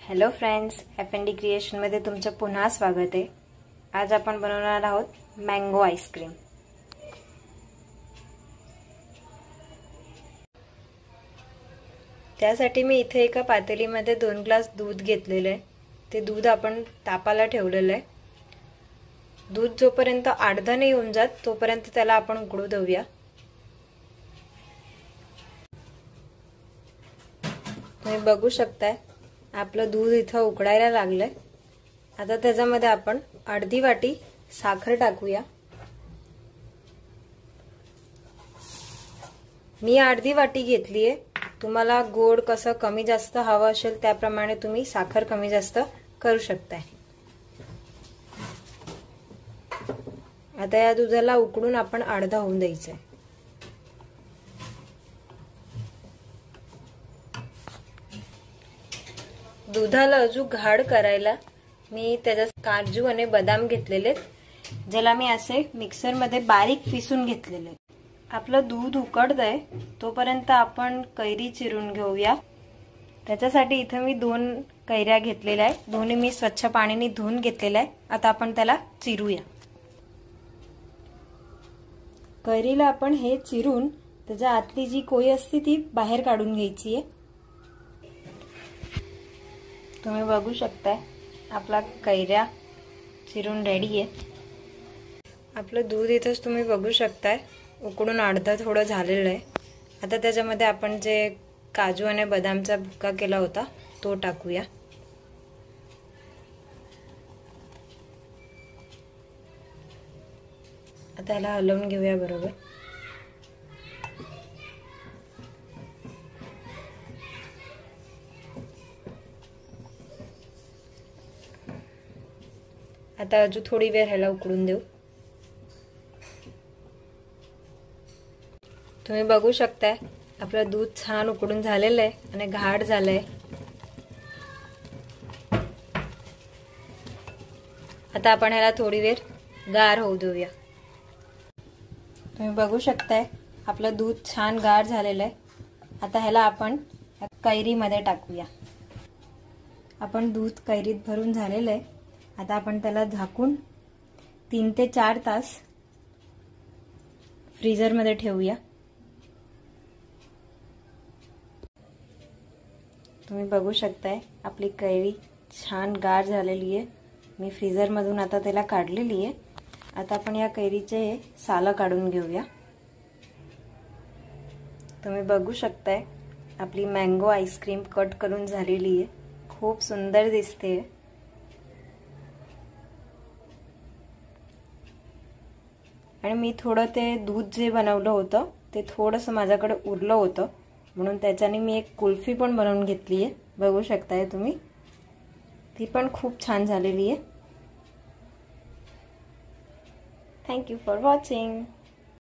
Hello friends, एफ&डी क्रिएशनमध्ये तुमचं पुन्हा स्वागत आहे। आज आपण बनवणार आहोत मँगो आईस्क्रीम। त्यासाठी मी इथे एका पातेलीमध्ये 2 ग्लास दूध घेतलेले आहे। ते दूध आपण तापायला ठेवलेले आहे। दूध जोपर्यंत आडदा नाही होऊन जात तोपर्यंत त्याला आपण उकळू देऊया। तुम्ही बघू शकताय आपलं दूध इथं उकळायला लागलंय। आता त्याच्यामध्ये आपण अर्धी वाटी साखर टाकूया। मी अर्धी वाटी घेतलीये। तुम्हाला गोड कसं कमी जास्त हवं असेल त्याप्रमाणे तुम्ही साखर कमी जास्त करू शकताय। आता या दुधाला उकळून आपण अर्धा होऊन द्यायचंय। दुधाला अजून घाड करायला मी त्याच्यात काजू आणि बदाम घेतलेले, ज्याला मी असे मिक्सर मध्ये बारीक पिसून घेतलेले। आपलं दूध उकळतंय तोपर्यंत आपण कैरी चिरून घेऊया। त्याच्यासाठी इथे मी 2 कैऱ्या घेतलेल्या आहेत। दोन्ही मी स्वच्छ पाण्याने धुवून घेतलेल्या आहे। आता आपण त्याला चिरूया। कैरीला आपण हे चिरून त्याच्या आतली जी कोय असते ती बाहेर काढून घ्यायची आहे। तुम्ही बघू शकताय आपला कैऱ्या चिरून रेडी आहे। आपलं दूध इथंच तुम्ही बघू शकताय उकळून अर्धा थोडं झालेलं आहे। आता त्याच्यामध्ये आपण जे काजू आणि बदामचा भुक्का केला होता तो टाकूया। आता याला हलवून घेऊया बरोबर। आता अजून थोडी वेळ ह्याला उकळून देऊ। तुम्ही बघू शकताय आपलं दूध छान उकळून झालेलं आहे आणि घाट झालंय। आता आपण ह्याला थोडी वेळ गार होऊ देऊया। तुम्ही बघू शकताय आपलं दूध छान गार झालेलं आहे। आता ह्याला आपण कैरीमध्ये टाकूया। आपण दूध कैरीत भरून झालेलं आहे। आता आपण त्याला झाकून 3 ते 4 तास फ्रीजर मध्ये ठेवूया। तुम्ही बघू शकताय आपली कैरी छान गार झालेली आहे। मी फ्रीजर मधून आता त्याला काढलेली आहे। आता आपण या कैरीचे सालं काढून घेऊया। तुम्ही बघू शकताय आपली मँगो आईस्क्रीम कट करून झालेली आहे। खूप सुंदर दिसते। आणि मी थोडं ते दूध जे बनवलं होतं ते थोडंसं माझ्याकडे उरलं होतं, म्हणून त्याच्याने मी एक कुल्फी पण बनवून घेतली आहे। बघू शकताय तुम्ही, ती पण खूप छान झालेली आहे। Thank you for watching.